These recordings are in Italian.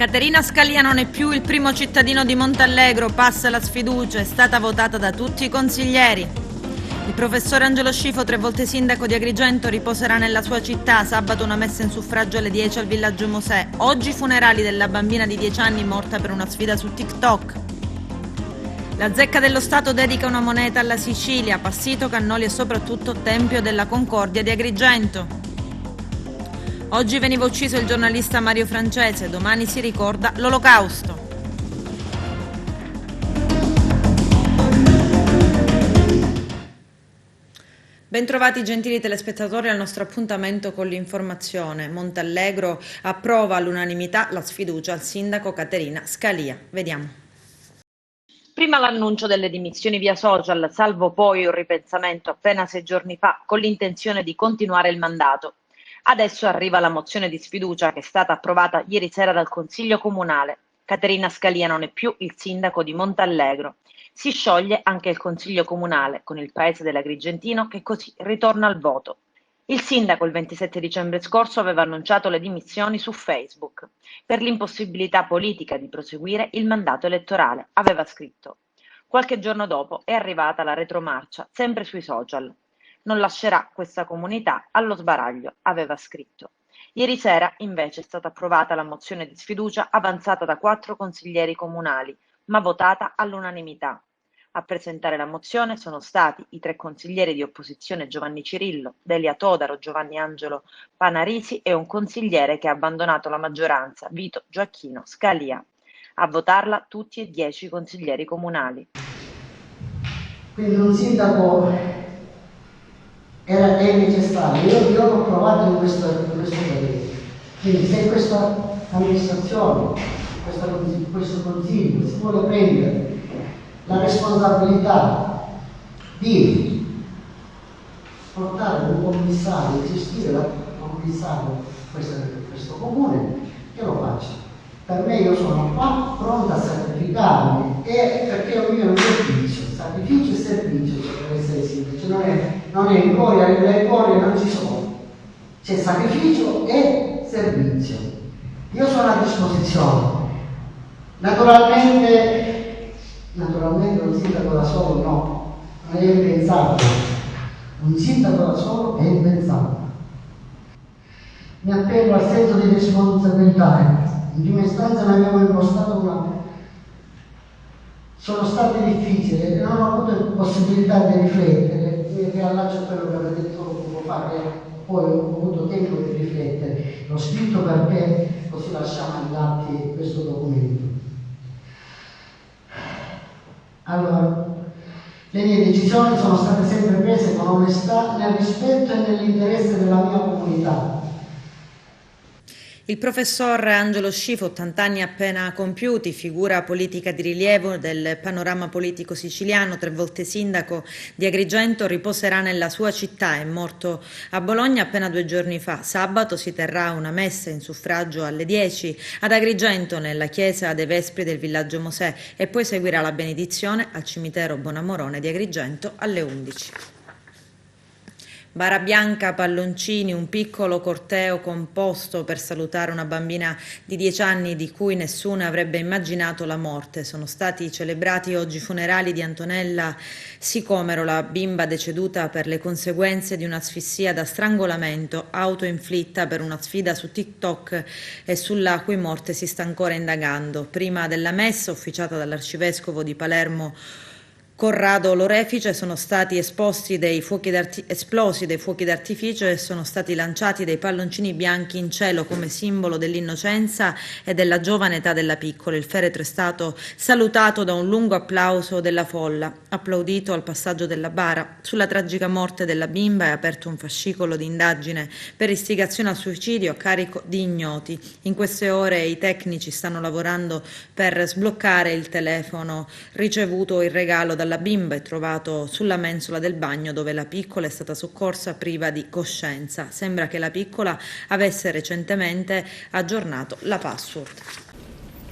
Caterina Scalia non è più il primo cittadino di Montallegro, passa la sfiducia, è stata votata da tutti i consiglieri. Il professore Angelo Scifo, 3 volte sindaco di Agrigento, riposerà nella sua città. Sabato una messa in suffragio alle 10 al Villaggio Mosè. Oggi i funerali della bambina di 10 anni morta per una sfida su TikTok. La Zecca dello Stato dedica una moneta alla Sicilia, Passito, Cannoli e soprattutto Tempio della Concordia di Agrigento. Oggi veniva ucciso il giornalista Mario Francese, domani si ricorda l'Olocausto. Bentrovati gentili telespettatori al nostro appuntamento con l'informazione. Montallegro approva all'unanimità la sfiducia al sindaco Caterina Scalia. Vediamo. Prima l'annuncio delle dimissioni via social, salvo poi un ripensamento appena 6 giorni fa con l'intenzione di continuare il mandato. Adesso arriva la mozione di sfiducia che è stata approvata ieri sera dal Consiglio Comunale. Caterina Scalia non è più il sindaco di Montallegro. Si scioglie anche il Consiglio Comunale, con il paese dell'Agrigentino che così ritorna al voto. Il sindaco il 27 dicembre scorso aveva annunciato le dimissioni su Facebook per l'impossibilità politica di proseguire il mandato elettorale, aveva scritto. Qualche giorno dopo è arrivata la retromarcia, sempre sui social. Non lascerà questa comunità allo sbaraglio, aveva scritto. Ieri sera invece è stata approvata la mozione di sfiducia avanzata da 4 consiglieri comunali, ma votata all'unanimità. A presentare la mozione sono stati i 3 consiglieri di opposizione Giovanni Cirillo, Delia Todaro, Giovanni Angelo Panarisi e un consigliere che ha abbandonato la maggioranza, Vito Gioacchino Scalia. A votarla tutti e 10 consiglieri comunali. Quindi un sindaco è necessario, io l'ho provato in questo periodo. Quindi se questa amministrazione, questo consiglio si vuole prendere la responsabilità di portare un commissario, gestire un commissario questo comune, che lo faccia. Per me io sono qua pronta a sacrificarmi perché è un mio servizio, sacrificio e servizio per essere sindaco, non è gloria, le glorie non ci sono, c'è sacrificio e servizio. Io sono a disposizione. Naturalmente un sindaco da solo no, non è impensabile. Un sindaco da solo è impensabile. Mi appello al senso di responsabilità. In prima istanza ne abbiamo impostato sono state difficili e non ho avuto possibilità di riflettere, mi riallaccio a quello che avete detto poco fa, che poi ho avuto tempo di riflettere. L'ho scritto perché così lasciamo agli atti questo documento. Allora, le mie decisioni sono state sempre prese con onestà, nel rispetto e nell'interesse della mia comunità. Il professor Angelo Scifo, 80 anni appena compiuti, figura politica di rilievo del panorama politico siciliano, 3 volte sindaco di Agrigento, riposerà nella sua città. È morto a Bologna appena 2 giorni fa. Sabato si terrà una messa in suffragio alle 10 ad Agrigento nella chiesa dei Vespri del Villaggio Mosè e poi seguirà la benedizione al cimitero Bonamorone di Agrigento alle 11. Bara Bianca, palloncini, un piccolo corteo composto per salutare una bambina di 10 anni di cui nessuno avrebbe immaginato la morte. Sono stati celebrati oggi i funerali di Antonella Sicomero, la bimba deceduta per le conseguenze di un'asfissia da strangolamento autoinflitta per una sfida su TikTok e sulla cui morte si sta ancora indagando. Prima della messa, officiata dall'arcivescovo di Palermo Corrado Lorefice, sono stati esplosi dei fuochi d'artificio e sono stati lanciati dei palloncini bianchi in cielo come simbolo dell'innocenza e della giovane età della piccola. Il feretro è stato salutato da un lungo applauso della folla, applaudito al passaggio della bara. Sulla tragica morte della bimba è aperto un fascicolo di indagine per istigazione al suicidio a carico di ignoti. In queste ore i tecnici stanno lavorando per sbloccare il telefono ricevuto in regalo dalla bimba e trovato sulla mensola del bagno dove la piccola è stata soccorsa priva di coscienza. Sembra che la piccola avesse recentemente aggiornato la password.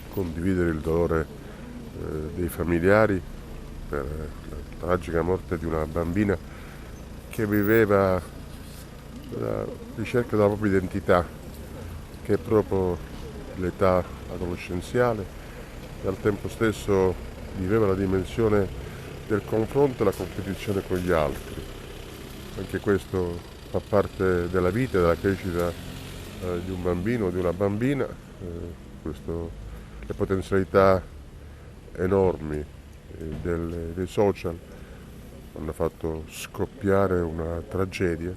Condividere il dolore dei familiari per la tragica morte di una bambina che viveva la ricerca della propria identità, che è proprio l'età adolescenziale e al tempo stesso viveva la dimensione del confronto e la competizione con gli altri. Anche questo fa parte della vita e della crescita di un bambino o di una bambina. Le potenzialità enormi dei social hanno fatto scoppiare una tragedia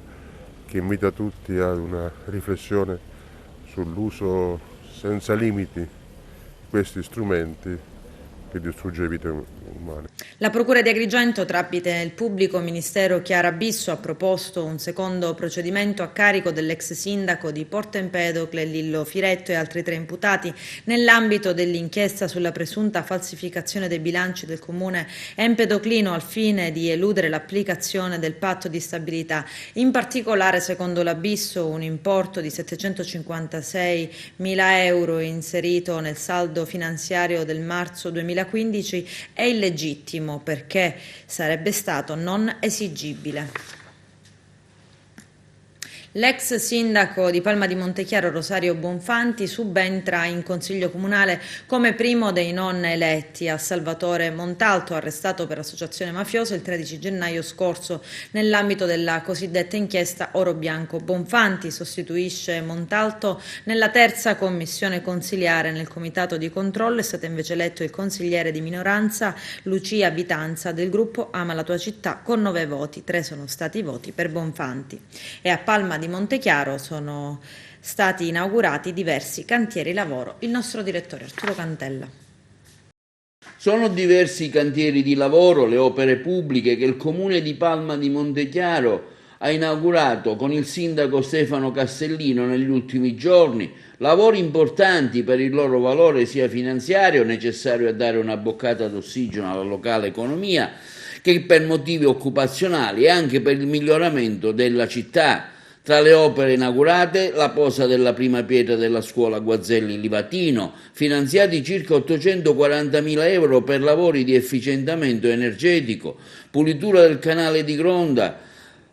che invita tutti a una riflessione sull'uso senza limiti di questi strumenti che distrugge le vite umane. La Procura di Agrigento, tramite il pubblico ministero Chiara Bisso, ha proposto un secondo procedimento a carico dell'ex sindaco di Porto Empedocle, Lillo Firetto, e altri 3 imputati nell'ambito dell'inchiesta sulla presunta falsificazione dei bilanci del comune empedoclino al fine di eludere l'applicazione del patto di stabilità. In particolare, secondo la Bisso, un importo di 756.000 euro inserito nel saldo finanziario del marzo 2015 è illegittimo perché sarebbe stato non esigibile. L'ex sindaco di Palma di Montechiaro Rosario Bonfanti subentra in Consiglio Comunale come primo dei non eletti a Salvatore Montalto, arrestato per associazione mafiosa il 13 gennaio scorso nell'ambito della cosiddetta inchiesta Oro Bianco. Bonfanti sostituisce Montalto nella terza commissione consiliare. Nel comitato di controllo è stato invece eletto il consigliere di minoranza Lucia Vitanza del gruppo Ama la tua città con 9 voti, 3 sono stati i voti per Bonfanti. E a Palma di Montechiaro sono stati inaugurati diversi cantieri lavoro. Il nostro direttore Arturo Cantella. Sono diversi i cantieri di lavoro, le opere pubbliche che il Comune di Palma di Montechiaro ha inaugurato con il sindaco Stefano Castellino negli ultimi giorni, lavori importanti per il loro valore sia finanziario, necessario a dare una boccata d'ossigeno alla locale economia, che per motivi occupazionali e anche per il miglioramento della città. Tra le opere inaugurate, la posa della prima pietra della scuola Guazzelli Livatino, finanziati circa 840.000 euro per lavori di efficientamento energetico, pulitura del canale di Gronda,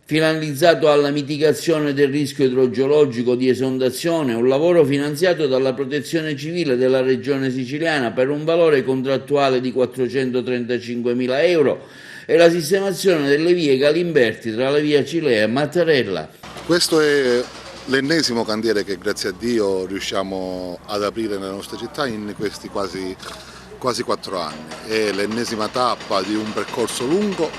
finalizzato alla mitigazione del rischio idrogeologico di esondazione, un lavoro finanziato dalla Protezione Civile della Regione Siciliana per un valore contrattuale di 435.000 euro e la sistemazione delle vie Galimberti tra la via Cilea e Mattarella. Questo è l'ennesimo cantiere che grazie a Dio riusciamo ad aprire nella nostra città in questi quasi 4 anni. È l'ennesima tappa di un percorso lungo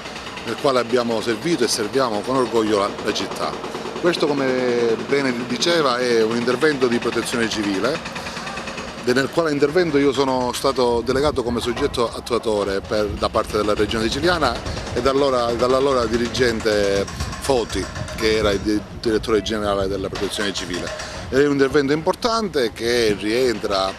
nel quale abbiamo servito e serviamo con orgoglio la città. Questo, come bene diceva, è un intervento di protezione civile, nel quale intervento io sono stato delegato come soggetto attuatore da parte della Regione Siciliana e dall'allora dirigente Foti, che era il direttore generale della protezione civile. È un intervento importante che rientra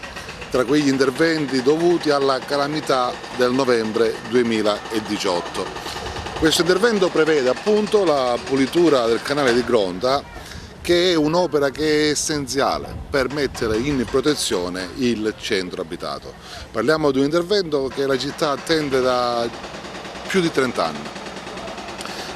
tra quegli interventi dovuti alla calamità del novembre 2018. Questo intervento prevede appunto la pulitura del canale di Gronda, che è un'opera che è essenziale per mettere in protezione il centro abitato. Parliamo di un intervento che la città attende da più di 30 anni.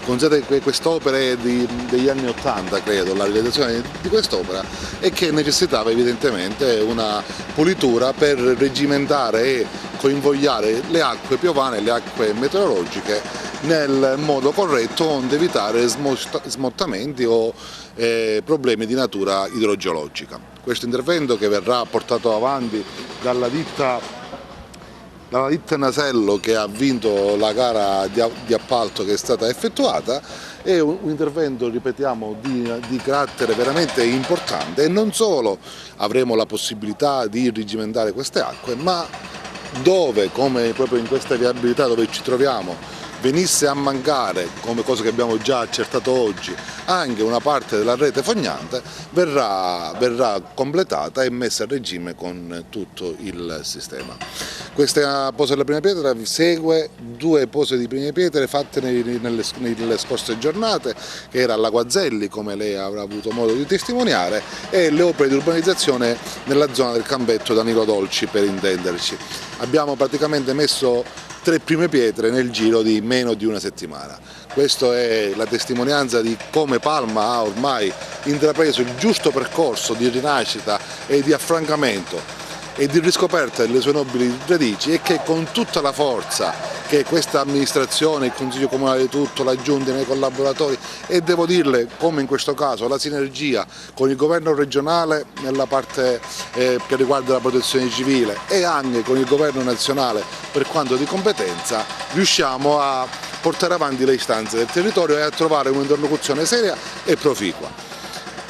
Considerate che quest'opera è degli anni 80, credo, la realizzazione di quest'opera, e che necessitava evidentemente una pulitura per regimentare e coinvogliare le acque piovane, le acque meteorologiche nel modo corretto, onde evitare smottamenti o problemi di natura idrogeologica. Questo intervento, che verrà portato avanti dalla ditta Nasello, che ha vinto la gara di appalto che è stata effettuata, è un intervento, ripetiamo, di carattere veramente importante, e non solo avremo la possibilità di rigimentare queste acque, ma dove, come proprio in questa viabilità dove ci troviamo, venisse a mancare, come cosa che abbiamo già accertato oggi, anche una parte della rete fognante, verrà completata e messa a regime con tutto il sistema. Questa posa della prima pietra segue 2 pose di prime pietre fatte nelle scorse giornate, che era alla Guazzelli, come lei avrà avuto modo di testimoniare, e le opere di urbanizzazione nella zona del campetto Danilo Dolci, per intenderci. Abbiamo praticamente messo 3 prime pietre nel giro di meno di una settimana. Questa è la testimonianza di come Palma ha ormai intrapreso il giusto percorso di rinascita e di affrancamento e di riscoperta delle sue nobili radici, e che con tutta la forza che questa amministrazione, il Consiglio Comunale tutto, la Giunta, i miei collaboratori e devo dirle, come in questo caso, la sinergia con il governo regionale nella parte che riguarda la protezione civile e anche con il governo nazionale per quanto di competenza, riusciamo a portare avanti le istanze del territorio e a trovare un'interlocuzione seria e proficua.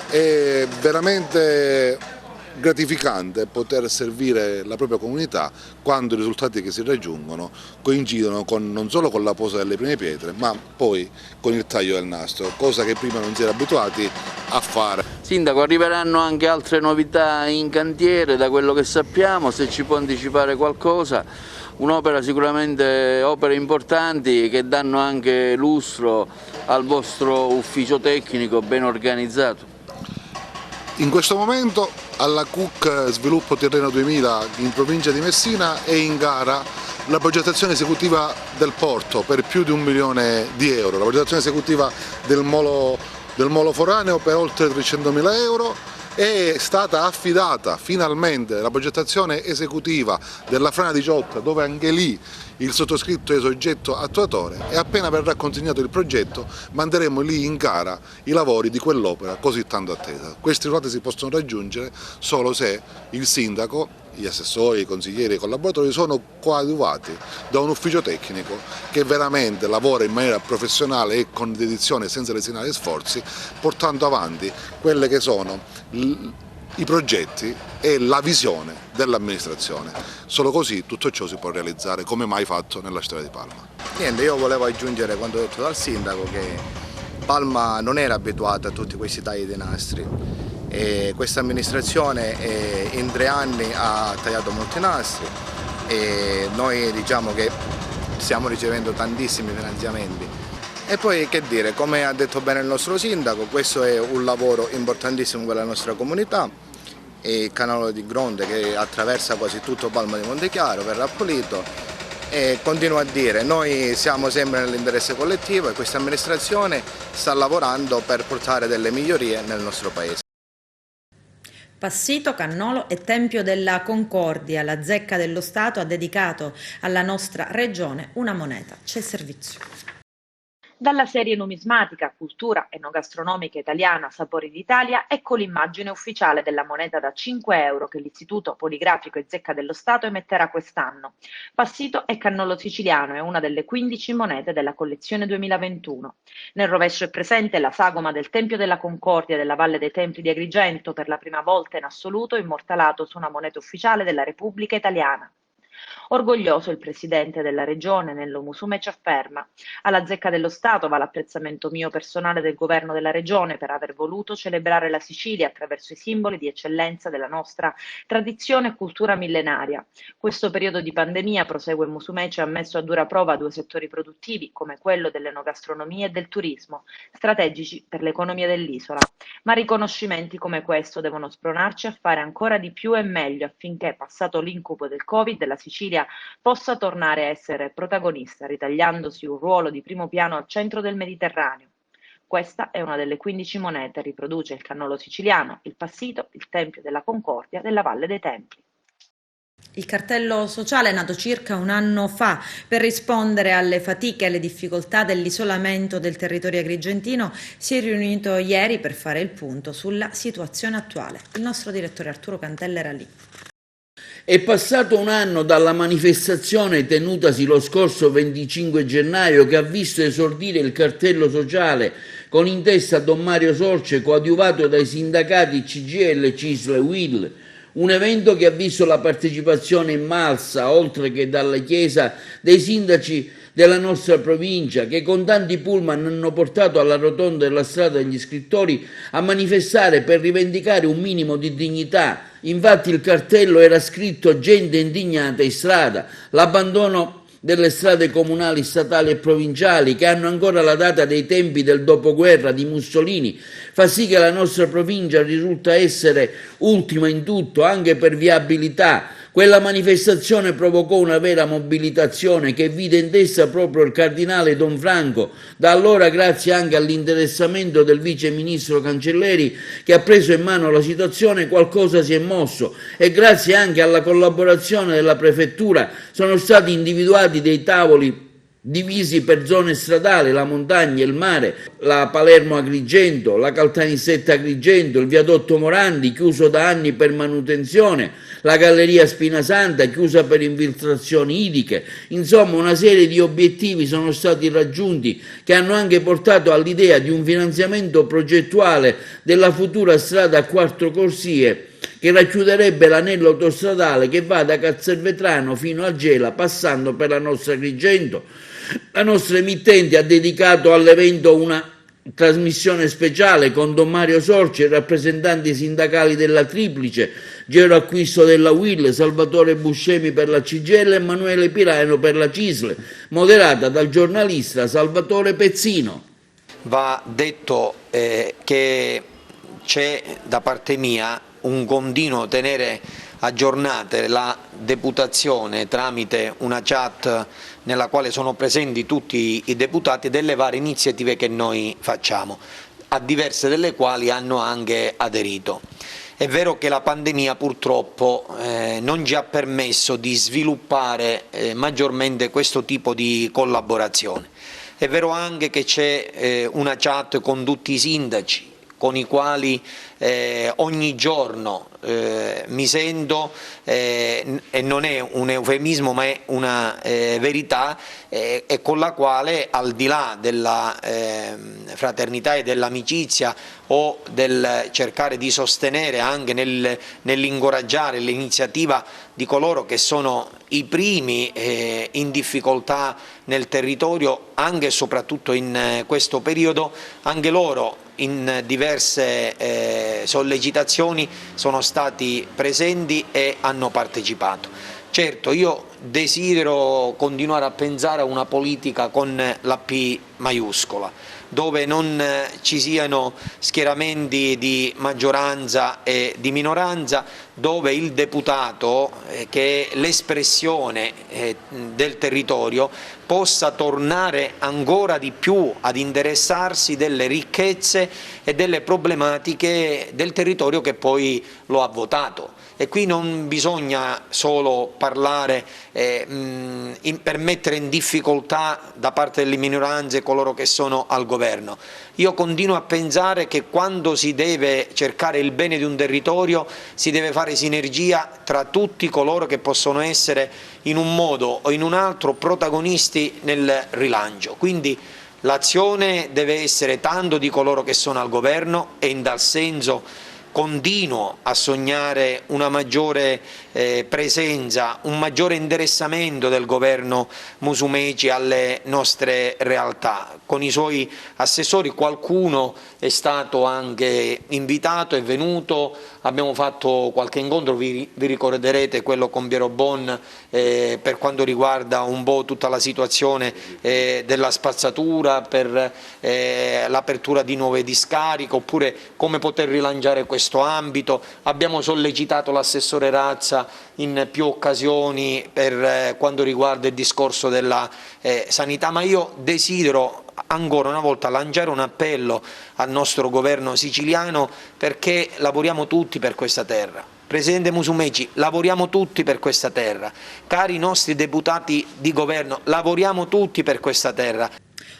È veramente gratificante poter servire la propria comunità quando i risultati che si raggiungono coincidono non solo con la posa delle prime pietre, ma poi con il taglio del nastro, cosa che prima non si era abituati a fare. Sindaco, arriveranno anche altre novità in cantiere, da quello che sappiamo, se ci può anticipare qualcosa. Un'opera sicuramente, opere importanti che danno anche lustro al vostro ufficio tecnico ben organizzato. In questo momento alla CUC Sviluppo Tirreno 2000 in provincia di Messina è in gara la progettazione esecutiva del porto per più di €1 milione, la progettazione esecutiva del molo foraneo per oltre €300.000, è stata affidata finalmente la progettazione esecutiva della Frana di Ciotta, dove anche lì il sottoscritto è soggetto attuatore, e appena verrà consegnato il progetto manderemo lì in gara i lavori di quell'opera così tanto attesa. Questi risultati si possono raggiungere solo se il sindaco, gli assessori, i consiglieri e i collaboratori sono coadiuvati da un ufficio tecnico che veramente lavora in maniera professionale e con dedizione senza lesinare sforzi, portando avanti quelle che sono i progetti e la visione dell'amministrazione. Solo così tutto ciò si può realizzare come mai fatto nella storia di Palma. Niente, io volevo aggiungere quanto detto dal sindaco, che Palma non era abituata a tutti questi tagli di nastri e questa amministrazione in 3 anni ha tagliato molti nastri e noi diciamo che stiamo ricevendo tantissimi finanziamenti. E poi che dire, come ha detto bene il nostro sindaco, questo è un lavoro importantissimo per la nostra comunità, e il canale di Gronde che attraversa quasi tutto Palma di Montechiaro verrà pulito, e continuo a dire, noi siamo sempre nell'interesse collettivo e questa amministrazione sta lavorando per portare delle migliorie nel nostro paese. Passito, Cannolo e Tempio della Concordia, la Zecca dello Stato ha dedicato alla nostra regione una moneta. C'è servizio. Dalla serie numismatica Cultura enogastronomica italiana Sapori d'Italia, ecco l'immagine ufficiale della moneta da €5 che l'Istituto Poligrafico e Zecca dello Stato emetterà quest'anno. Passito e Cannolo siciliano, è una delle 15 monete della collezione 2021. Nel rovescio è presente la sagoma del Tempio della Concordia della Valle dei Templi di Agrigento, per la prima volta in assoluto immortalato su una moneta ufficiale della Repubblica Italiana. Orgoglioso il presidente della regione Nello Musumeci afferma: alla Zecca dello Stato va l'apprezzamento mio personale del governo della regione per aver voluto celebrare la Sicilia attraverso i simboli di eccellenza della nostra tradizione e cultura millenaria. Questo periodo di pandemia, prosegue Musumeci, ha messo a dura prova 2 settori produttivi come quello dell'enogastronomia e del turismo, strategici per l'economia dell'isola. Ma riconoscimenti come questo devono spronarci a fare ancora di più e meglio affinché, passato l'incubo del Covid, la Sicilia possa tornare a essere protagonista, ritagliandosi un ruolo di primo piano al centro del Mediterraneo. Questa è una delle 15 monete, riproduce il Cannolo siciliano, il Passito, il Tempio della Concordia della Valle dei Templi. Il cartello sociale è nato circa un anno fa per rispondere alle fatiche e alle difficoltà dell'isolamento del territorio agrigentino. Si è riunito ieri per fare il punto sulla situazione attuale. Il nostro direttore Arturo Cantella era lì. È passato un anno dalla manifestazione tenutasi lo scorso 25 gennaio che ha visto esordire il cartello sociale con in testa Don Mario Sorce, coadiuvato dai sindacati CGIL, CISL e UIL. Un evento che ha visto la partecipazione in massa, oltre che dalla Chiesa, dei sindaci della nostra provincia, che con tanti pullman hanno portato alla rotonda della strada degli scrittori a manifestare per rivendicare un minimo di dignità. Infatti il cartello era scritto "gente indignata in strada", l'abbandono delle strade comunali, statali e provinciali, che hanno ancora la data dei tempi del dopoguerra di Mussolini, fa sì che la nostra provincia risulta essere ultima in tutto, anche per viabilità, Quella manifestazione provocò una vera mobilitazione che vide in testa proprio il cardinale Don Franco, da allora grazie anche all'interessamento del vice ministro Cancelleri che ha preso in mano la situazione qualcosa si è mosso e grazie anche alla collaborazione della prefettura sono stati individuati dei tavoli divisi per zone stradali, la montagna, il mare, la Palermo-Agrigento, la Caltanissetta-Agrigento, il viadotto Morandi chiuso da anni per manutenzione, la galleria Spinasanta chiusa per infiltrazioni idriche. Insomma, una serie di obiettivi sono stati raggiunti che hanno anche portato all'idea di un finanziamento progettuale della futura strada a 4 corsie che racchiuderebbe l'anello autostradale che va da Castelvetrano fino a Gela passando per la nostra Agrigento. La nostra emittente ha dedicato all'evento una trasmissione speciale con Don Mario Sorci e rappresentanti sindacali della Triplice, Gero Acquisto della UIL, Salvatore Buscemi per la CGIL e Emanuele Pirano per la CISL, moderata dal giornalista Salvatore Pezzino. Va detto che c'è da parte mia un continuo tenere aggiornate la deputazione tramite una chat nella quale sono presenti tutti i deputati delle varie iniziative che noi facciamo, a diverse delle quali hanno anche aderito. È vero che la pandemia purtroppo non ci ha permesso di sviluppare maggiormente questo tipo di collaborazione. È vero anche che c'è una chat con tutti i sindaci, con i quali ogni giorno mi sento, e non è un eufemismo ma è una verità, e con la quale al di là della fraternità e dell'amicizia o del cercare di sostenere anche nell'incoraggiare l'iniziativa di coloro che sono i primi in difficoltà nel territorio, anche e soprattutto in questo periodo, anche loro in diverse sollecitazioni sono stati presenti e hanno partecipato. Certo, io desidero continuare a pensare a una politica con la P maiuscola, dove non ci siano schieramenti di maggioranza e di minoranza, dove il deputato, che è l'espressione del territorio, possa tornare ancora di più ad interessarsi delle ricchezze e delle problematiche del territorio che poi lo ha votato. E qui non bisogna solo parlare per mettere in difficoltà da parte delle minoranze coloro che sono al governo. Io continuo a pensare che quando si deve cercare il bene di un territorio si deve fare sinergia tra tutti coloro che possono essere in un modo o in un altro protagonisti nel rilancio. Quindi l'azione deve essere tanto di coloro che sono al governo, e in tal senso continuo a sognare una maggiore presenza, un maggiore interessamento del governo Musumeci alle nostre realtà. Con i suoi assessori qualcuno è stato anche invitato, è venuto, abbiamo fatto qualche incontro, vi ricorderete quello con Piero Bon per quanto riguarda un po' tutta la situazione della spazzatura, per l'apertura di nuove discariche, oppure come poter rilanciare questo ambito. Abbiamo sollecitato l'assessore Razza in più occasioni per quanto riguarda il discorso della sanità, ma io desidero ancora una volta lanciare un appello al nostro governo siciliano, perché lavoriamo tutti per questa terra. Presidente Musumeci, lavoriamo tutti per questa terra. Cari nostri deputati di governo, lavoriamo tutti per questa terra.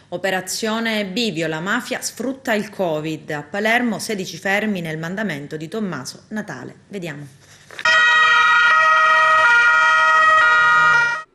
Operazione Bivio, la mafia sfrutta il Covid. A Palermo 16 fermi nel mandamento di Tommaso Natale. Vediamo.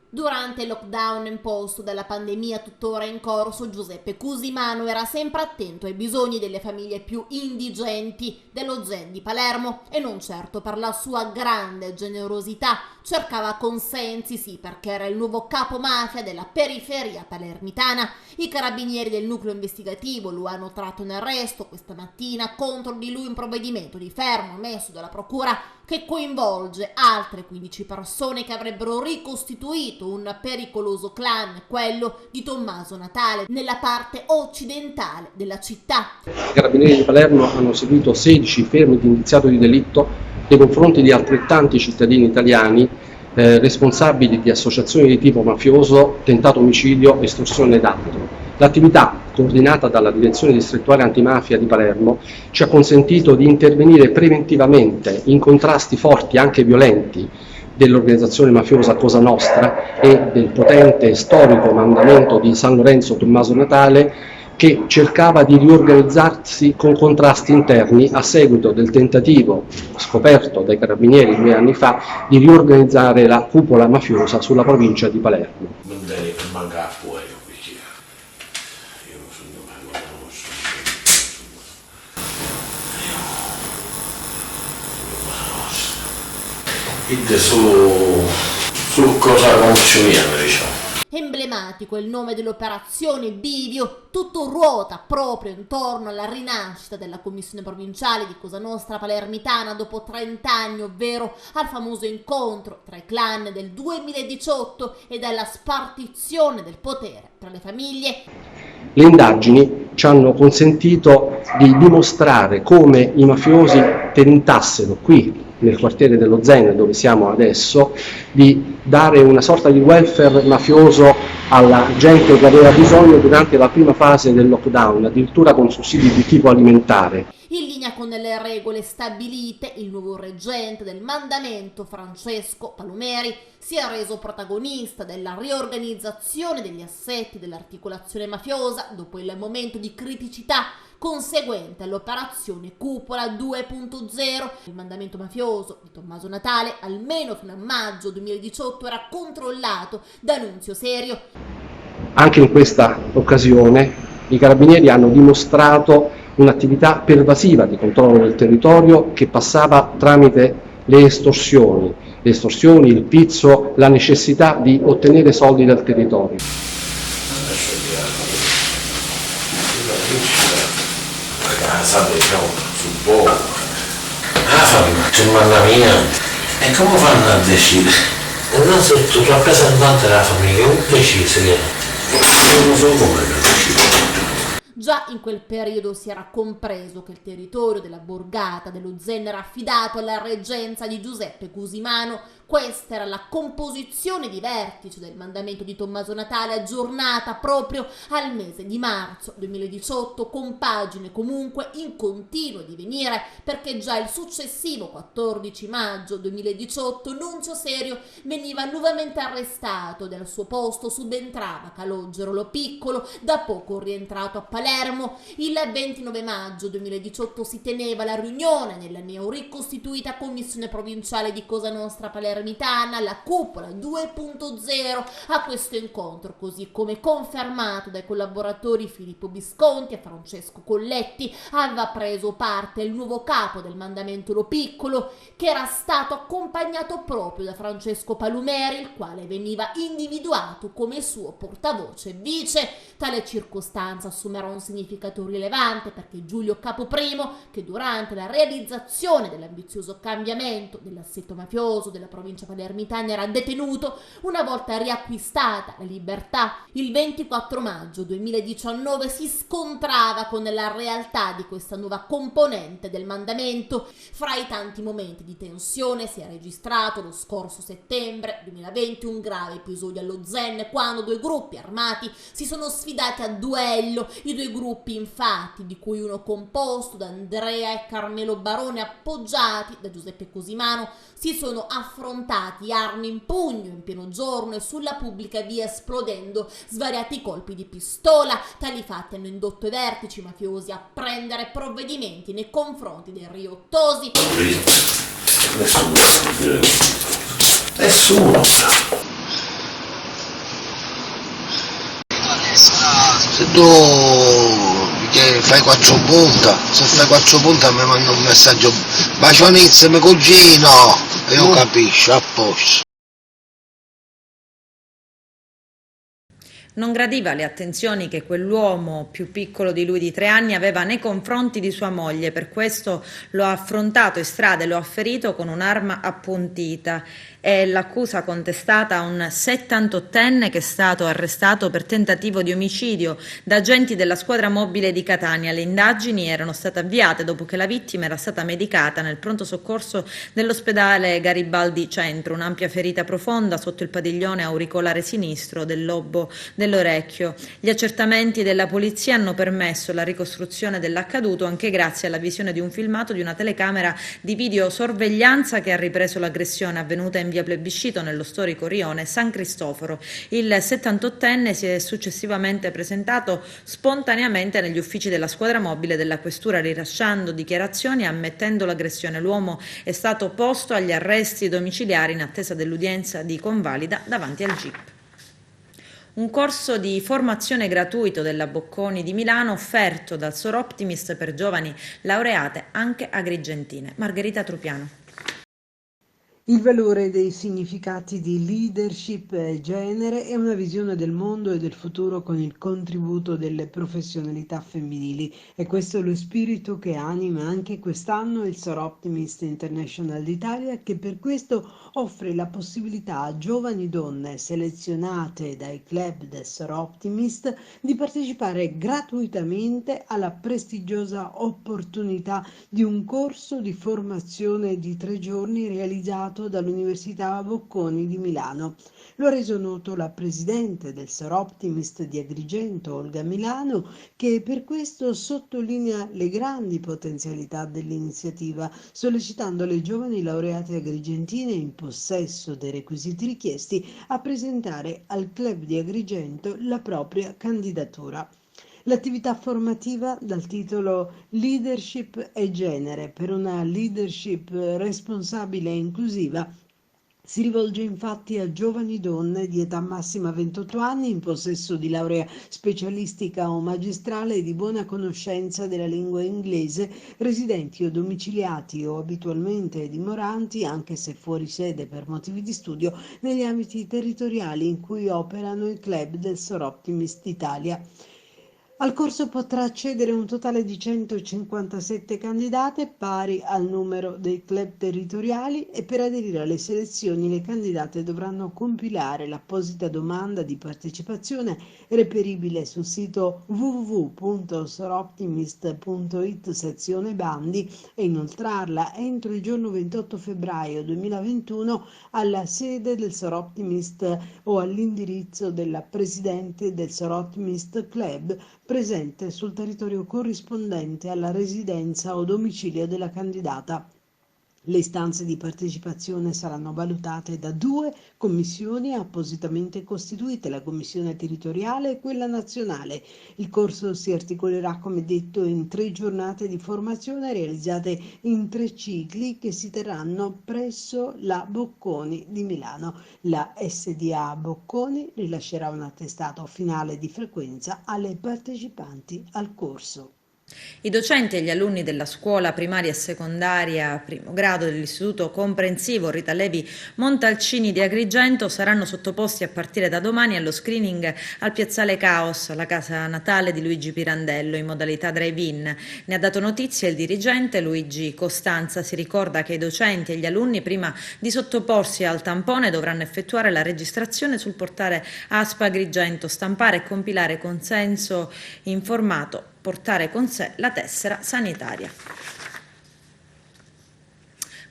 Durante il lockdown imposto dalla pandemia tuttora in corso, Giuseppe Cusimano era sempre attento ai bisogni delle famiglie più indigenti dello Zen di Palermo, e non certo per la sua grande generosità. Cercava consensi, sì, perché era il nuovo capo mafia della periferia palermitana. I carabinieri del nucleo investigativo lo hanno tratto in arresto questa mattina. Contro di lui un provvedimento di fermo emesso dalla procura che coinvolge altre 15 persone che avrebbero ricostituito un pericoloso clan, quello di Tommaso Natale, nella parte occidentale della città. I carabinieri di Palermo hanno eseguito 16 fermi di indiziato di delitto nei confronti di altrettanti cittadini italiani responsabili di associazioni di tipo mafioso, tentato omicidio, estorsione ed altro. L'attività, coordinata dalla Direzione Distrettuale Antimafia di Palermo, ci ha consentito di intervenire preventivamente in contrasti forti, anche violenti, dell'organizzazione mafiosa Cosa Nostra e del potente e storico mandamento di San Lorenzo Tommaso Natale, che cercava di riorganizzarsi con contrasti interni a seguito del tentativo scoperto dai carabinieri 2 anni fa di riorganizzare la cupola mafiosa sulla provincia di Palermo. su cosa conosciamo, diciamo. Emblematico è il nome dell'operazione Bivio, tutto ruota proprio intorno alla rinascita della commissione provinciale di Cosa Nostra Palermitana dopo 30 anni, ovvero al famoso incontro tra i clan del 2018 e dalla spartizione del potere tra le famiglie. Le indagini ci hanno consentito di dimostrare come i mafiosi tentassero qui, nel quartiere dello Zen, dove siamo adesso, di dare una sorta di welfare mafioso alla gente che aveva bisogno durante la prima fase del lockdown, addirittura con sussidi di tipo alimentare. In linea con le regole stabilite, il nuovo reggente del mandamento, Francesco Palumeri, si è reso protagonista della riorganizzazione degli assetti dell'articolazione mafiosa dopo il momento di criticità conseguente all'operazione Cupola 2.0. Il mandamento mafioso di Tommaso Natale, almeno fino a maggio 2018, era controllato da Nunzio Serio. Anche in questa occasione i carabinieri hanno dimostrato un'attività pervasiva di controllo del territorio che passava tramite le estorsioni, il pizzo, la necessità di ottenere soldi dal territorio. Diciamo, sul poco, c'è una mia, e come fanno a decidere? Innanzitutto il rappresentante della famiglia non decise che non so come decidere. Già in quel periodo si era compreso che il territorio della borgata dello Zen era affidato alla reggenza di Giuseppe Cusimano. Questa era la composizione di vertice del mandamento di Tommaso Natale, aggiornata proprio al mese di marzo 2018, con pagine comunque in continuo divenire, perché già il successivo 14 maggio 2018 Nunzio Serio veniva nuovamente arrestato, dal suo posto subentrava Calogero Lo Piccolo, da poco rientrato a Palermo. Il 29 maggio 2018 si teneva la riunione nella neoricostituita commissione provinciale di Cosa Nostra Palermitana, la cupola 2.0. A questo incontro, così come confermato dai collaboratori Filippo Visconti e Francesco Colletti, aveva preso parte il nuovo capo del mandamento Lo Piccolo, che era stato accompagnato proprio da Francesco Palumeri, il quale veniva individuato come suo portavoce vice. Tale circostanza assumerà un significato rilevante perché Giulio Capoprimo, che durante la realizzazione dell'ambizioso cambiamento dell'assetto mafioso della provincia palermitana era detenuto, una volta riacquistata la libertà, il 24 maggio 2019 si scontrava con la realtà di questa nuova componente del mandamento. Fra i tanti momenti di tensione si è registrato lo scorso settembre 2020 un grave episodio allo Zen, quando 2 gruppi armati si sono sfidati a duello. I 2 gruppi, infatti, di cui uno composto da Andrea e Carmelo Barone, appoggiati da Giuseppe Cusimano, si sono affrontati armi in pugno in pieno giorno e sulla pubblica via, esplodendo svariati colpi di pistola. Tali fatti hanno indotto i vertici mafiosi a prendere provvedimenti nei confronti dei riottosi. Nessuno. Se tu fai 4 punta, se fai 4 punta mi manda un messaggio: bacionizza mio cugino, e io capisco, a posto. Non gradiva le attenzioni che quell'uomo più piccolo di lui di 3 anni aveva nei confronti di sua moglie, per questo lo ha affrontato in strada e lo ha ferito con un'arma appuntita. È l'accusa contestata a un 78enne che è stato arrestato per tentativo di omicidio da agenti della squadra mobile di Catania. Le indagini erano state avviate dopo che la vittima era stata medicata nel pronto soccorso dell'ospedale Garibaldi Centro, un'ampia ferita profonda sotto il padiglione auricolare sinistro del lobo dell'orecchio. Gli accertamenti della polizia hanno permesso la ricostruzione dell'accaduto anche grazie alla visione di un filmato di una telecamera di videosorveglianza che ha ripreso l'aggressione avvenuta in via Plebiscito nello storico rione San Cristoforo. Il 78enne si è successivamente presentato spontaneamente negli uffici della squadra mobile della questura rilasciando dichiarazioni e ammettendo l'aggressione. L'uomo è stato posto agli arresti domiciliari in attesa dell'udienza di convalida davanti al GIP. Un corso di formazione gratuito della Bocconi di Milano offerto dal Sor Optimist per giovani laureate anche agrigentine. Margherita Trupiano. Il valore dei significati di leadership e genere è una visione del mondo e del futuro con il contributo delle professionalità femminili. È questo lo spirito che anima anche quest'anno il Sor Optimist International d'Italia, che per questo offre la possibilità a giovani donne selezionate dai club del Sor Optimist di partecipare gratuitamente alla prestigiosa opportunità di un corso di formazione di 3 giorni realizzato dall'Università Bocconi di Milano. Lo ha reso noto la presidente del Sor Optimist di Agrigento, Olga Milano, che per questo sottolinea le grandi potenzialità dell'iniziativa, sollecitando le giovani laureate agrigentine in possesso dei requisiti richiesti a presentare al Club di Agrigento la propria candidatura. L'attività formativa dal titolo Leadership e genere per una leadership responsabile e inclusiva si rivolge infatti a giovani donne di età massima 28 anni in possesso di laurea specialistica o magistrale e di buona conoscenza della lingua inglese, residenti o domiciliati o abitualmente dimoranti, anche se fuori sede per motivi di studio, negli ambiti territoriali in cui operano i club del Sor Optimist Italia. Al corso potrà accedere un totale di 157 candidate, pari al numero dei club territoriali, e per aderire alle selezioni le candidate dovranno compilare l'apposita domanda di partecipazione reperibile sul sito www.soroptimist.it sezione bandi e inoltrarla entro il giorno 28 febbraio 2021 alla sede del Sor Optimist o all'indirizzo della presidente del Sor Optimist Club presente sul territorio corrispondente alla residenza o domicilio della candidata. Le istanze di partecipazione saranno valutate da 2 commissioni appositamente costituite, la commissione territoriale e quella nazionale. Il corso si articolerà, come detto, in 3 giornate di formazione realizzate in 3 cicli che si terranno presso la Bocconi di Milano. La SDA Bocconi rilascerà un attestato finale di frequenza alle partecipanti al corso. I docenti e gli alunni della scuola primaria e secondaria primo grado dell'Istituto Comprensivo Rita Levi Montalcini di Agrigento saranno sottoposti a partire da domani allo screening al Piazzale Caos, la casa natale di Luigi Pirandello, in modalità drive-in. Ne ha dato notizia il dirigente Luigi Costanza. Si ricorda che i docenti e gli alunni, prima di sottoporsi al tampone, dovranno effettuare la registrazione sul portale ASPA Agrigento, stampare e compilare consenso informato, portare con sé la tessera sanitaria.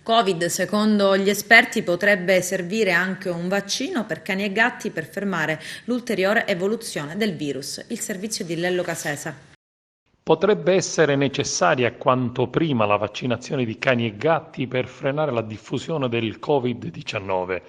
Covid, secondo gli esperti, potrebbe servire anche un vaccino per cani e gatti per fermare l'ulteriore evoluzione del virus. Il servizio di Lello Casesa. Potrebbe essere necessaria quanto prima la vaccinazione di cani e gatti per frenare la diffusione del Covid-19.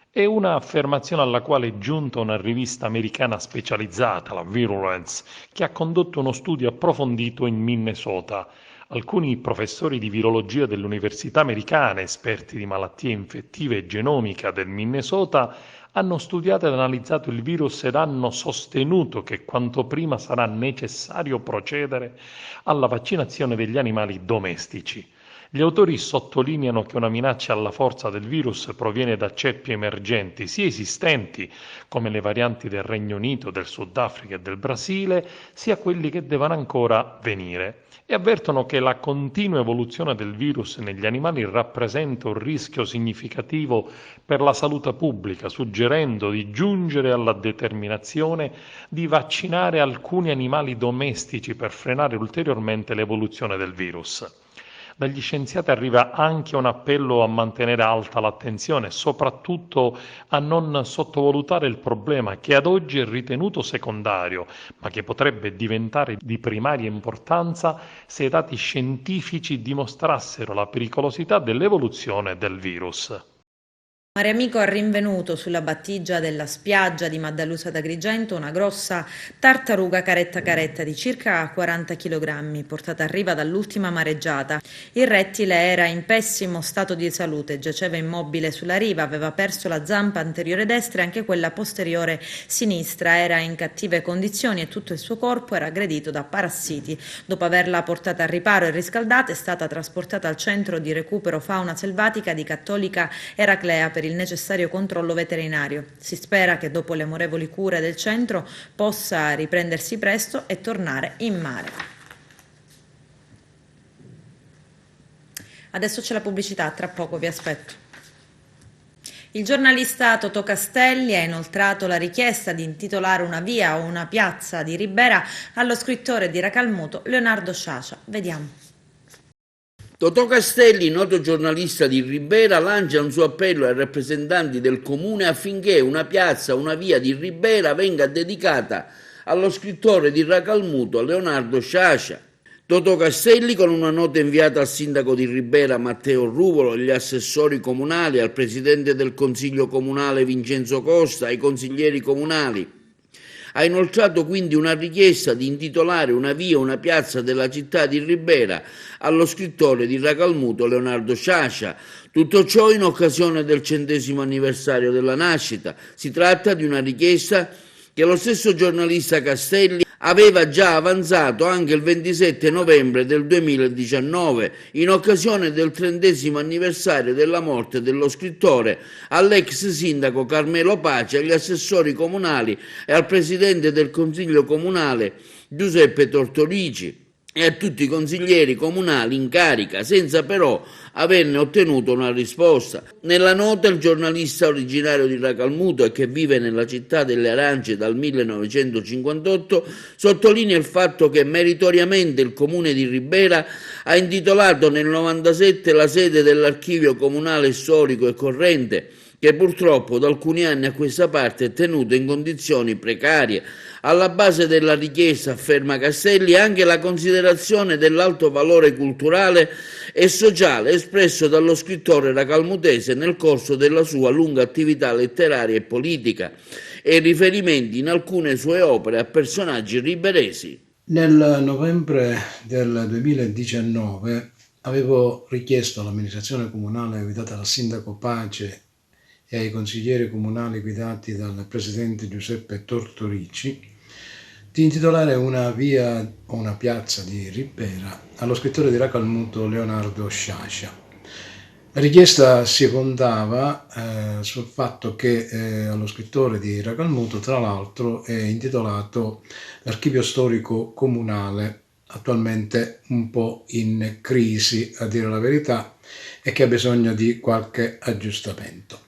È un'affermazione alla quale è giunta una rivista americana specializzata, la Virulence, che ha condotto uno studio approfondito in Minnesota. Alcuni professori di virologia dell'università americana, esperti di malattie infettive e genomica del Minnesota, hanno studiato ed analizzato il virus ed hanno sostenuto che quanto prima sarà necessario procedere alla vaccinazione degli animali domestici. Gli autori sottolineano che una minaccia alla forza del virus proviene da ceppi emergenti, sia esistenti, come le varianti del Regno Unito, del Sudafrica e del Brasile, sia quelli che devono ancora venire. E avvertono che la continua evoluzione del virus negli animali rappresenta un rischio significativo per la salute pubblica, suggerendo di giungere alla determinazione di vaccinare alcuni animali domestici per frenare ulteriormente l'evoluzione del virus. Dagli scienziati arriva anche un appello a mantenere alta l'attenzione e soprattutto a non sottovalutare il problema che ad oggi è ritenuto secondario, ma che potrebbe diventare di primaria importanza se i dati scientifici dimostrassero la pericolosità dell'evoluzione del virus. Mare Amico ha rinvenuto sulla battigia della spiaggia di Maddalusa d'Agrigento una grossa tartaruga caretta di circa 40 kg, portata a riva dall'ultima mareggiata. Il rettile era in pessimo stato di salute, giaceva immobile sulla riva, aveva perso la zampa anteriore destra e anche quella posteriore sinistra, era in cattive condizioni e tutto il suo corpo era aggredito da parassiti. Dopo averla portata a riparo e riscaldata, è stata trasportata al centro di recupero fauna selvatica di Cattolica Eraclea per il necessario controllo veterinario. Si spera che dopo le amorevoli cure del centro possa riprendersi presto e tornare in mare. Adesso c'è la pubblicità, tra poco vi aspetto. Il giornalista Totò Castelli ha inoltrato la richiesta di intitolare una via o una piazza di Ribera allo scrittore di Racalmuto Leonardo Sciascia. Vediamo. Totò Castelli, noto giornalista di Ribera, lancia un suo appello ai rappresentanti del comune affinché una piazza, una via di Ribera venga dedicata allo scrittore di Racalmuto Leonardo Sciascia. Totò Castelli, con una nota inviata al sindaco di Ribera Matteo Ruvolo, agli assessori comunali, al presidente del consiglio comunale Vincenzo Costa, ai consiglieri comunali, ha inoltrato quindi una richiesta di intitolare una via o una piazza della città di Ribera allo scrittore di Racalmuto Leonardo Sciascia. Tutto ciò in occasione del 100° anniversario della nascita. Si tratta di una richiesta che lo stesso giornalista Castelli aveva già avanzato anche il 27 novembre del 2019, in occasione del 30° anniversario della morte dello scrittore, all'ex sindaco Carmelo Pace, agli assessori comunali e al presidente del consiglio comunale Giuseppe Tortorici e a tutti i consiglieri comunali in carica, senza però averne ottenuto una risposta. Nella nota il giornalista originario di Racalmuto e che vive nella città delle Arance dal 1958 sottolinea il fatto che meritoriamente il comune di Ribera ha intitolato nel 1997 la sede dell'archivio comunale storico e corrente, che purtroppo da alcuni anni a questa parte è tenuto in condizioni precarie. Alla base della richiesta, afferma Castelli, anche la considerazione dell'alto valore culturale e sociale espresso dallo scrittore racalmutese nel corso della sua lunga attività letteraria e politica e riferimenti in alcune sue opere a personaggi riberesi. Nel novembre del 2019 avevo richiesto all'amministrazione comunale guidata dal sindaco Pace e ai consiglieri comunali guidati dal presidente Giuseppe Tortorici di intitolare una via o una piazza di Ribera allo scrittore di Racalmuto Leonardo Sciascia. La richiesta si fondava sul fatto che allo scrittore di Racalmuto, tra l'altro, è intitolato l'archivio storico comunale, attualmente un po' in crisi, a dire la verità, e che ha bisogno di qualche aggiustamento.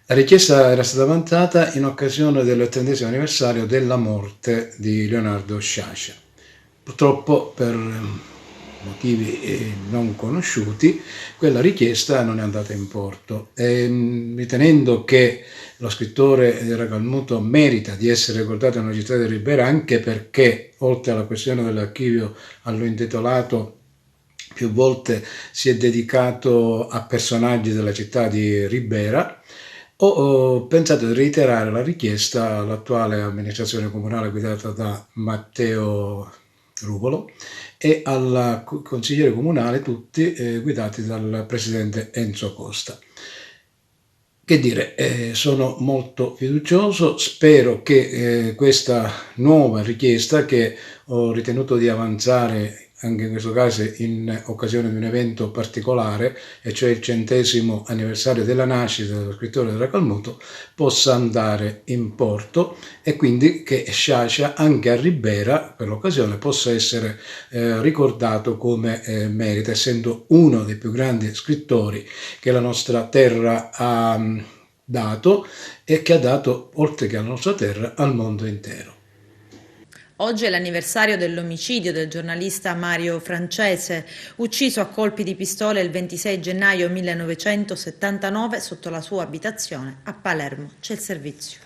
La richiesta era stata avanzata in occasione del 30° anniversario della morte di Leonardo Sciascia. Purtroppo, per motivi non conosciuti, quella richiesta non è andata in porto. Ritenendo che lo scrittore di Racalmuto merita di essere ricordato nella città di Ribera, anche perché, oltre alla questione dell'archivio a lui intitolato, più volte si è dedicato a personaggi della città di Ribera, ho pensato di reiterare la richiesta all'attuale amministrazione comunale guidata da Matteo Ruvolo e al consigliere comunale, tutti guidati dal presidente Enzo Costa. Che dire, sono molto fiducioso, spero che questa nuova richiesta che ho ritenuto di avanzare anche in questo caso in occasione di un evento particolare, e cioè il 100° anniversario della nascita dello scrittore della Calmuto, possa andare in porto, e quindi che Sciascia anche a Ribera per l'occasione possa essere ricordato come merita, essendo uno dei più grandi scrittori che la nostra terra ha dato, e che ha dato, oltre che alla nostra terra, al mondo intero. Oggi è l'anniversario dell'omicidio del giornalista Mario Francese, ucciso a colpi di pistola il 26 gennaio 1979 sotto la sua abitazione a Palermo. C'è il servizio.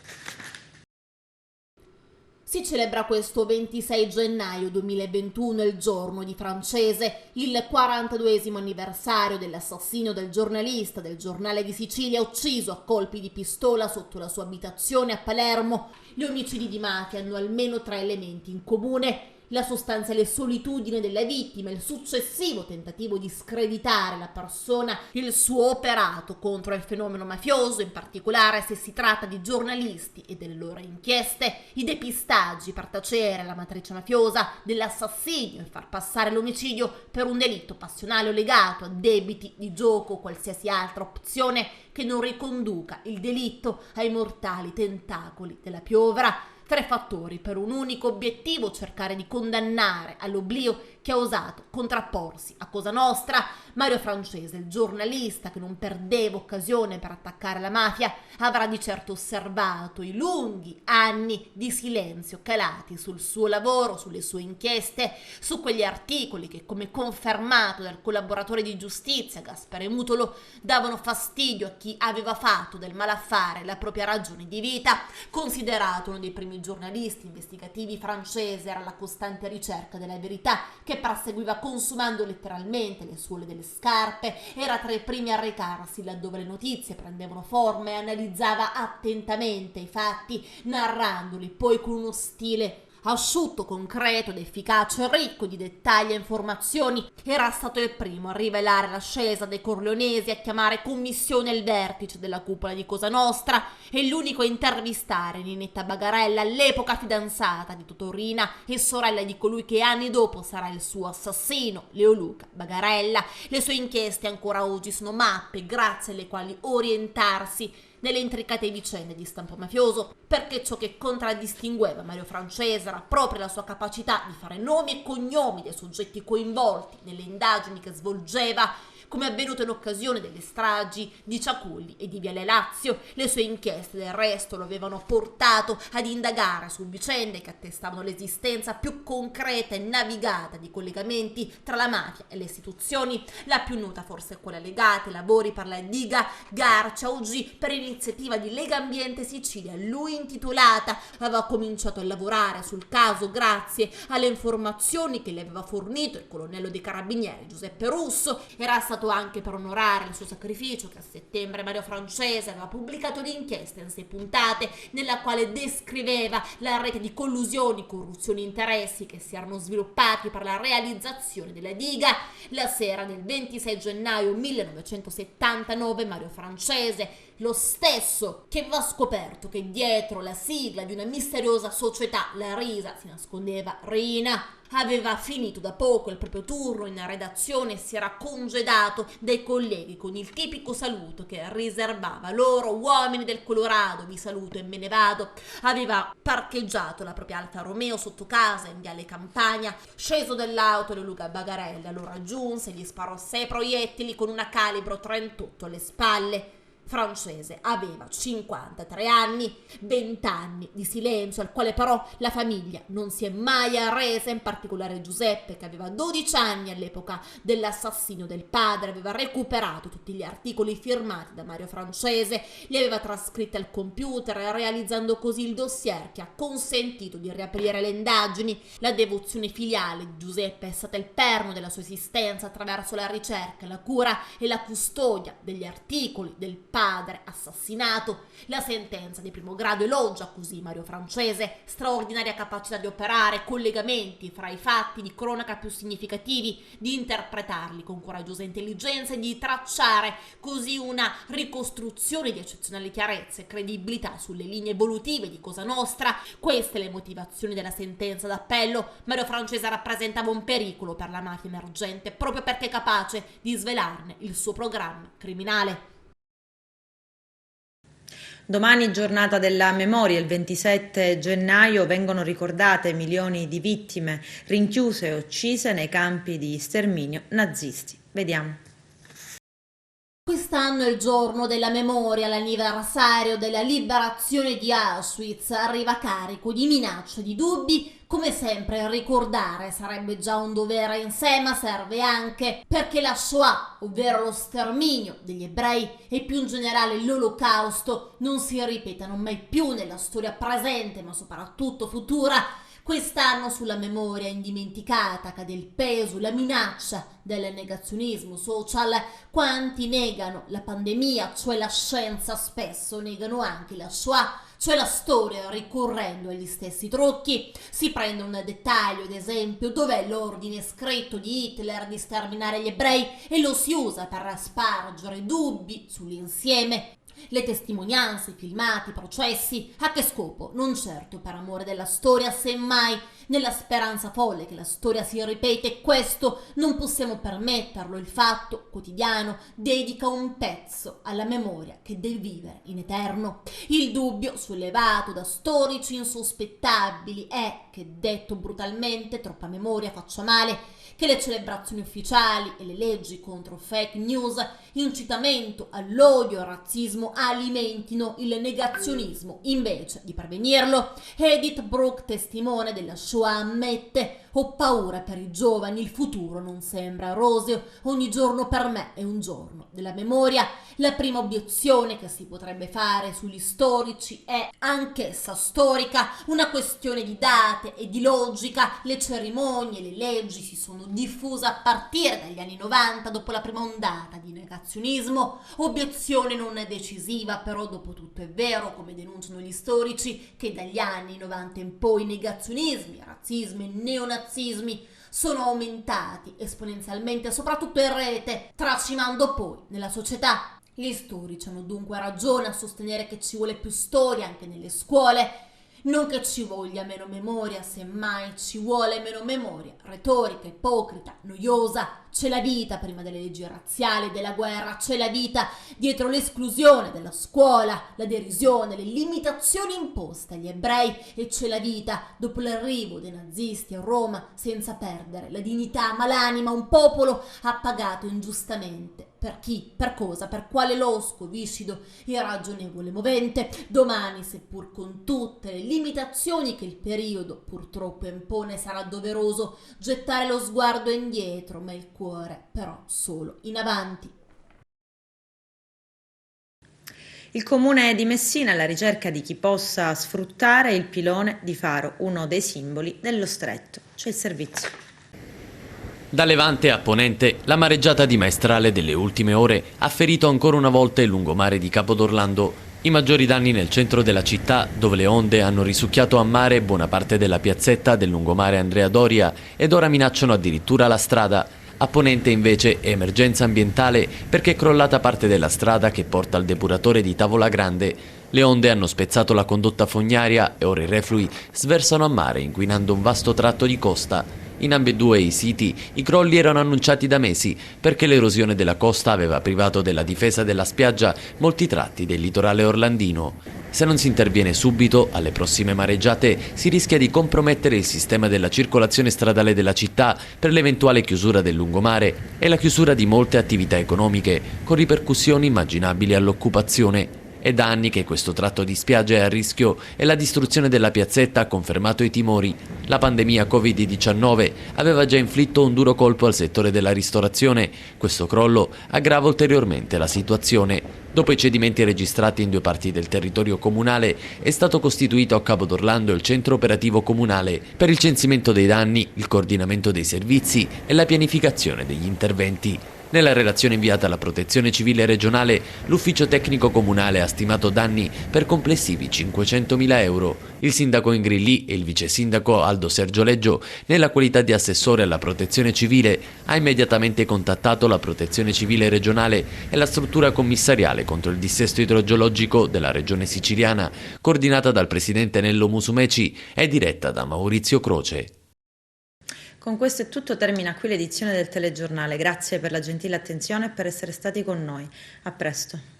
Si celebra questo 26 gennaio 2021, il giorno di Francese, il 42esimo anniversario dell'assassinio del giornalista del Giornale di Sicilia ucciso a colpi di pistola sotto la sua abitazione a Palermo. Gli omicidi di mafia hanno almeno 3 elementi in comune: la sostanziale solitudine della vittima, il successivo tentativo di screditare la persona, il suo operato contro il fenomeno mafioso, in particolare se si tratta di giornalisti e delle loro inchieste, i depistaggi per tacere la matrice mafiosa dell'assassinio e far passare l'omicidio per un delitto passionale o legato a debiti di gioco o qualsiasi altra opzione che non riconduca il delitto ai mortali tentacoli della piovra. 3 fattori per un unico obiettivo: cercare di condannare all'oblio chi ha osato contrapporsi a Cosa Nostra. Mario Francese, il giornalista che non perdeva occasione per attaccare la mafia, avrà di certo osservato i lunghi anni di silenzio calati sul suo lavoro, sulle sue inchieste, su quegli articoli che, come confermato dal collaboratore di giustizia Gaspare Mutolo, davano fastidio a chi aveva fatto del malaffare la propria ragione di vita. Considerato uno dei primi giornalisti investigativi, Francese era alla costante ricerca della verità, che perseguiva consumando letteralmente le suole delle scarpe, era tra i primi a recarsi laddove le notizie prendevano forma e analizzava attentamente i fatti, narrandoli poi con uno stile asciutto, concreto ed efficace, ricco di dettagli e informazioni. Era stato il primo a rivelare l'ascesa dei Corleonesi, a chiamare commissione il vertice della cupola di Cosa Nostra, e l'unico a intervistare Ninetta Bagarella, all'epoca fidanzata di Totò Riina e sorella di colui che anni dopo sarà il suo assassino, Leoluca Bagarella. Le sue inchieste ancora oggi sono mappe grazie alle quali orientarsi nelle intricate vicende di stampo mafioso, perché ciò che contraddistingueva Mario Francese era proprio la sua capacità di fare nomi e cognomi dei soggetti coinvolti nelle indagini che svolgeva, come avvenuto in occasione delle stragi di Ciaculli e di Viale Lazio. Le sue inchieste, del resto, lo avevano portato ad indagare su vicende che attestavano l'esistenza più concreta e navigata di collegamenti tra la mafia e le istituzioni. La più nota forse è quella legata ai lavori per la diga Garcia UG per iniziativa di Lega Ambiente Sicilia, lui intitolata. Aveva cominciato a lavorare sul caso grazie alle informazioni che le aveva fornito il colonnello dei carabinieri Giuseppe Russo. Era stato anche per onorare il suo sacrificio che a settembre Mario Francese aveva pubblicato l'inchiesta in 6 puntate, nella quale descriveva la rete di collusioni, corruzioni e interessi che si erano sviluppati per la realizzazione della diga. La sera del 26 gennaio 1979 Mario Francese, lo stesso che aveva scoperto che dietro la sigla di una misteriosa società, la Risa, si nascondeva Riina, aveva finito da poco il proprio turno in redazione e si era congedato dai colleghi con il tipico saluto che riservava loro: uomini del Colorado, vi saluto e me ne vado. Aveva parcheggiato la propria Alfa Romeo sotto casa in Viale Campania, sceso dall'auto Leoluca Bagarella lo raggiunse e gli sparò 6 proiettili con una calibro 38 alle spalle. Francese aveva 53 anni, 20 anni di silenzio al quale però la famiglia non si è mai arresa, in particolare Giuseppe, che aveva 12 anni all'epoca dell'assassinio del padre, aveva recuperato tutti gli articoli firmati da Mario Francese, li aveva trascritti al computer, realizzando così il dossier che ha consentito di riaprire le indagini. La devozione filiale di Giuseppe è stata il perno della sua esistenza attraverso la ricerca, la cura e la custodia degli articoli del padre assassinato. La sentenza di primo grado elogia così Mario Francese, straordinaria capacità di operare collegamenti fra i fatti di cronaca più significativi, di interpretarli con coraggiosa intelligenza e di tracciare così una ricostruzione di eccezionale chiarezza e credibilità sulle linee evolutive di Cosa Nostra. Queste le motivazioni della sentenza d'appello. Mario Francese rappresentava un pericolo per la mafia emergente proprio perché capace di svelarne il suo programma criminale. Domani, giornata della memoria, il 27 gennaio, vengono ricordate milioni di vittime rinchiuse e uccise nei campi di sterminio nazisti. Vediamo. Quest'anno è il giorno della memoria, l'anniversario della liberazione di Auschwitz arriva carico di minacce e di dubbi. Come sempre ricordare sarebbe già un dovere in sé, ma serve anche perché la Shoah, ovvero lo sterminio degli ebrei e più in generale l'Olocausto, non si ripetano mai più nella storia presente ma soprattutto futura. Quest'anno sulla memoria indimenticata cade il peso, la minaccia del negazionismo social. Quanti negano la pandemia, cioè la scienza, spesso negano anche la Shoah, cioè la storia, ricorrendo agli stessi trucchi. Si prende un dettaglio, ad esempio, dov'è l'ordine scritto di Hitler di sterminare gli ebrei e lo si usa per spargere dubbi sull'insieme. Le testimonianze, i filmati, i processi, a che scopo? Non certo per amore della storia, semmai nella speranza folle che la storia si ripete. Questo non possiamo permetterlo. Il Fatto Quotidiano dedica un pezzo alla memoria che deve vivere in eterno. Il dubbio sollevato da storici insospettabili è che, detto brutalmente, troppa memoria faccia male, che le celebrazioni ufficiali e le leggi contro fake news, incitamento all'odio e al razzismo alimentino il negazionismo invece di prevenirlo. Edith Brooke, testimone della Shoah, ammette: ho paura per i giovani, il futuro non sembra roseo, ogni giorno per me è un giorno della memoria. La prima obiezione che si potrebbe fare sugli storici è anch'essa storica, una questione di date e di logica. Le cerimonie, le leggi si sono diffuse a partire dagli anni 90 dopo la prima ondata di negazionismo. Obiezione non decisiva, però dopo tutto è vero, come denunciano gli storici, che dagli anni 90 in poi negazionismi, razzismi e neonazismi sono aumentati esponenzialmente, soprattutto in rete, tracimando poi nella società. Gli storici hanno dunque ragione a sostenere che ci vuole più storia anche nelle scuole. Non che ci voglia meno memoria, semmai ci vuole meno memoria retorica, ipocrita, noiosa. C'è la vita prima delle leggi razziali e della guerra, c'è la vita dietro l'esclusione dalla scuola, la derisione, le limitazioni imposte agli ebrei, e c'è la vita dopo l'arrivo dei nazisti a Roma senza perdere la dignità, ma l'anima. Un popolo ha pagato ingiustamente. Per chi? Per cosa? Per quale losco viscido e ragionevole movente? Domani, seppur con tutte le limitazioni che il periodo purtroppo impone, sarà doveroso gettare lo sguardo indietro, ma il cuore però solo in avanti. Il comune di Messina è alla ricerca di chi possa sfruttare il pilone di Faro, uno dei simboli dello stretto. C'è il servizio. Da Levante a Ponente, la mareggiata di maestrale delle ultime ore ha ferito ancora una volta il lungomare di Capodorlando. I maggiori danni nel centro della città, dove le onde hanno risucchiato a mare buona parte della piazzetta del lungomare Andrea Doria ed ora minacciano addirittura la strada. A Ponente invece è emergenza ambientale perché è crollata parte della strada che porta al depuratore di Tavola Grande. Le onde hanno spezzato la condotta fognaria e ora i reflui sversano a mare, inquinando un vasto tratto di costa. In ambedue i siti i crolli erano annunciati da mesi perché l'erosione della costa aveva privato della difesa della spiaggia molti tratti del litorale orlandino. Se non si interviene subito, alle prossime mareggiate si rischia di compromettere il sistema della circolazione stradale della città per l'eventuale chiusura del lungomare e la chiusura di molte attività economiche, con ripercussioni immaginabili all'occupazione. È da anni che questo tratto di spiaggia è a rischio e la distruzione della piazzetta ha confermato i timori. La pandemia Covid-19 aveva già inflitto un duro colpo al settore della ristorazione. Questo crollo aggrava ulteriormente la situazione. Dopo i cedimenti registrati in due parti del territorio comunale, è stato costituito a Capodorlando il centro operativo comunale per il censimento dei danni, il coordinamento dei servizi e la pianificazione degli interventi. Nella relazione inviata alla Protezione Civile regionale, l'ufficio tecnico comunale ha stimato danni per complessivi 500.000 euro. Il sindaco Ingrilli e il vice sindaco Aldo Sergioleggio, nella qualità di assessore alla Protezione Civile, ha immediatamente contattato la Protezione Civile regionale e la struttura commissariale contro il dissesto idrogeologico della regione siciliana, coordinata dal presidente Nello Musumeci e diretta da Maurizio Croce. Con questo è tutto, termina qui l'edizione del telegiornale. Grazie per la gentile attenzione e per essere stati con noi. A presto.